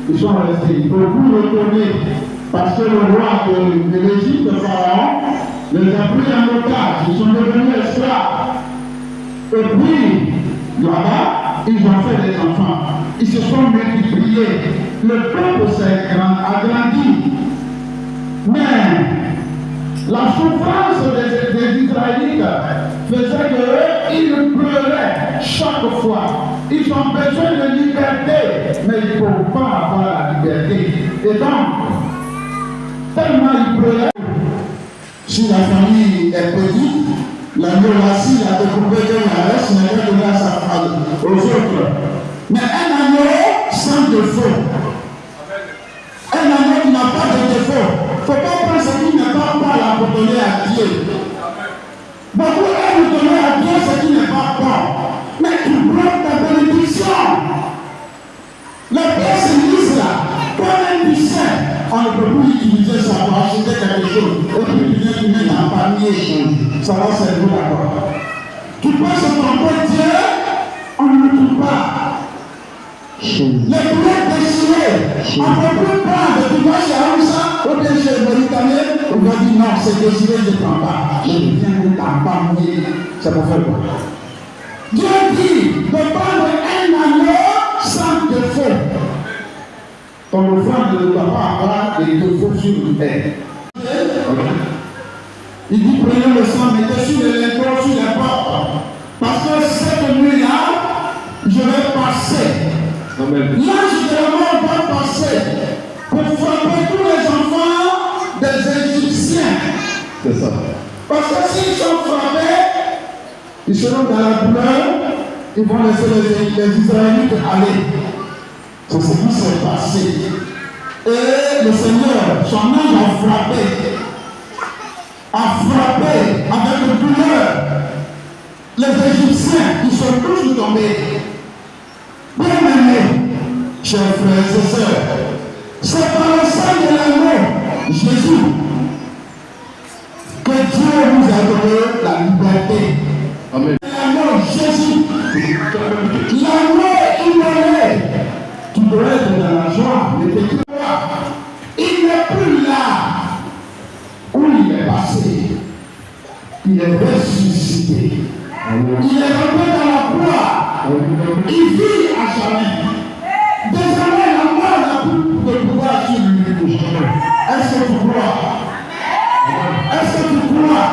Ils sont restés. Beaucoup retournés parce que le roi de l'Égypte, le pharaon, les a pris en otage. Ils sont devenus esclaves. Et puis, là-bas, ils ont fait des enfants. Ils se sont multipliés. Le peuple s'est agrandi. Mais la souffrance des Israélites faisait qu'ils pleuraient chaque fois. Ils ont besoin de liberté, mais ils ne peuvent pas avoir la liberté. Et donc, tellement ils pleuraient. Si la famille est petite, l'agneau assis a découpé de la reste, n'a pas donné à sa famille, aux autres. Mais un agneau sans défaut, un agneau qui n'a pas de défaut, il ne faut pas prendre ce qui n'est pas bon pour donner à Dieu. Beaucoup aiment donner à Dieu ce qui n'est pas bon. Mais tu prends ta bénédiction. Les pièces lisent là, comme un buisson, on ne peut plus utiliser ça pour acheter quelque chose. Et puis tu viens dans un panier, ça va servir d'abord. Tu peux se tromper Dieu, on ne le trouve pas. Les boulettes déchirées, on ne peut plus prendre. Tu vas chez Aoussa, ou bien chez Mauritanie, on va dire non, c'est déchiré, je ne prends pas. Je viens de t'en panier, ça pour faire quoi? Dieu dit de prendre un agneau sans défaut. Ton offrande ne doit pas avoir des défauts sur elle. Il dit prenez le sang, mettez sur les linteaux, sur les portes. Parce que cette nuit-là, je vais passer. L'ange de la mort va passer pour frapper tous les enfants des Égyptiens. C'est ça. Parce que s'ils sont frappés, ils seront dans la douleur, ils vont laisser les Israélites aller. C'est ce qui s'est passé. Et le Seigneur, son ange a frappé avec douleur. Les Égyptiens, ils sont tous tombés. Bien-aimés, chers frères et sœurs, c'est par le sang de l'agneau, Jésus, que Dieu nous a donné la liberté. Amen. L'agneau Jésus, l'agneau immolé, tu dois être dans la joie, ne t'écris pas. Il n'est plus là où il est passé. Il est ressuscité. Il est rentré dans la gloire. Il vit à jamais. Désormais, la mort n'a plus de pouvoir sur lui. Est-ce que tu crois? Est-ce que tu crois?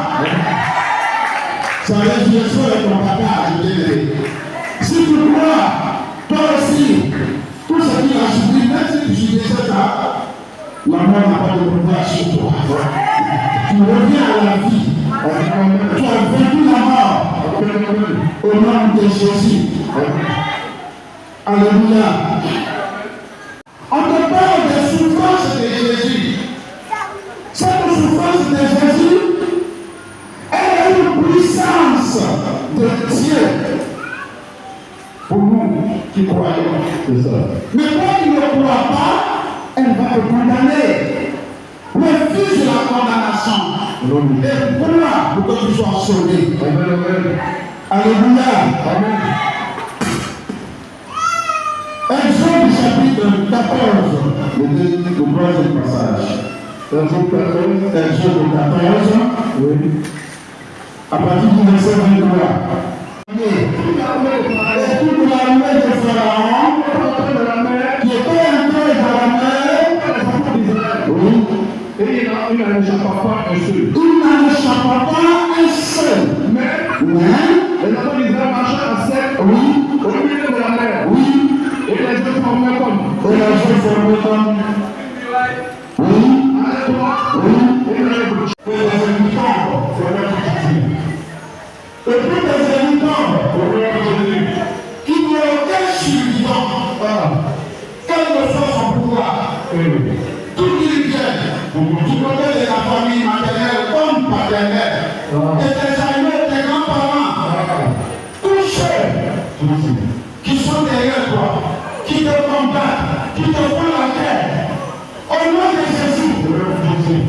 Sa résurrection est ton partage, bien-aimé. Si tu crois, toi aussi, tout ce qu'il a subi, même si tu subis ça, la mort n'a pas de pouvoir sur toi. Tu reviens à la vie. Tu as vaincu la mort. Au nom de Jésus. Alléluia. On te parle des souffrances de Jésus. Cette souffrance de Jésus, elle est une puissance de Dieu pour nous qui croyons. C'est ça. Mais toi qui ne crois pas, elle va te condamner. Refuse la condamnation. Et crois pour que tu sois sauvé. Alléluia. Amen. Exode chapitre 14, le troisième passage. Exode 14, oui. À partir du verset 23. Et toute l'armée de Pharaon qui était entrée dans la mer, oui. Et il n'en échappa pas un seul. Il n'en échappa pas Tout dirigeant, du côté de la famille maternelle comme paternelle, et des amis, des grands-parents, tous ceux qui sont derrière toi, qui te combattent, qui te font la guerre, au nom de Jésus,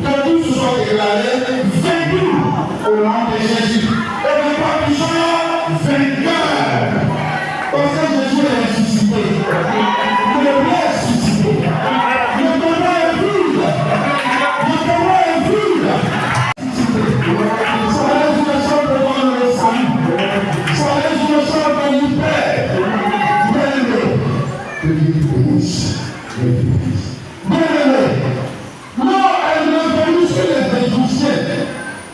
que tout se soit dégradé, vaincu au nom de Jésus. Et ne pas qu'ils soient vainqueurs. Parce que Jésus est ressuscité. Le Dieu est ressuscité. Le combat est vide. Le combat est vide. Soyez une sorte de dans le salut. Soyez une sorte de libère. Bien-aimé. Que Dieu te bénisse. Bien-aimé. Non, elle ne veut plus que les préjugés.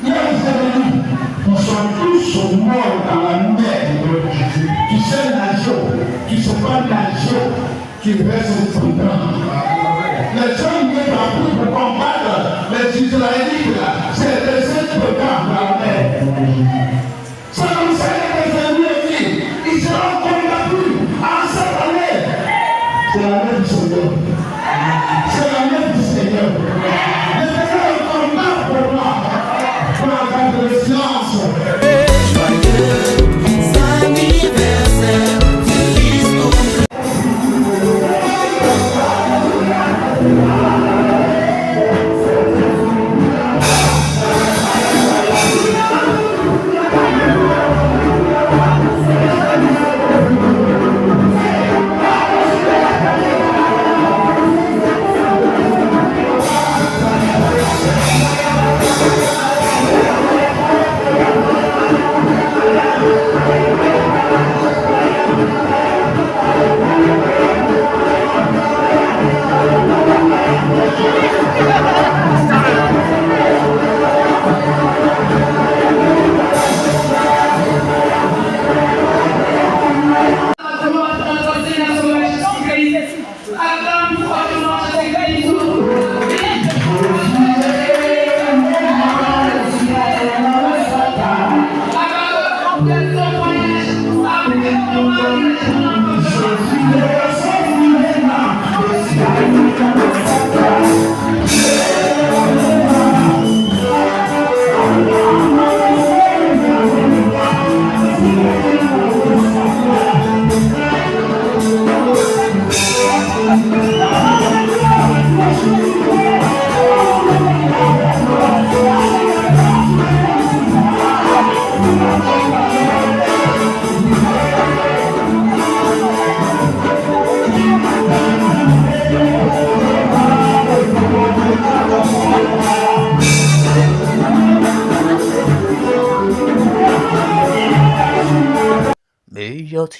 Mais elle est venue. Nous sommes tous morts dans la mer. Tu sais nager, tu ne sais pas nager, tu restes pendant. Les gens viennent appris pour combattre les Israélites, c'est des programmes dans la mer. Ça nous sert des ennemis, ils seront combattus en cette année. C'est la main du Seigneur. C'est la main du Seigneur. Le Seigneur combat pour moi. Pour la garde de silence.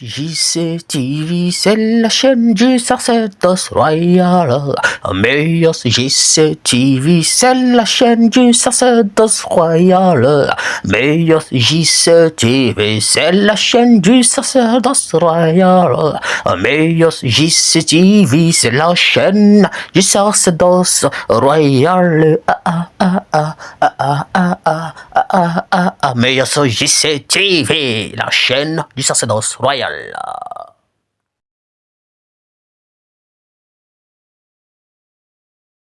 JC TV, c'est la chaîne du sacerdoce royal. Meilleur JC TV, c'est la chaîne du sacerdoce royal. Meilleur JC TV, c'est la chaîne du sacerdoce royal. Meilleur JC TV, c'est la chaîne du sacerdoce royal. Meilleur JC TV, la chaîne du sacerdoce royal.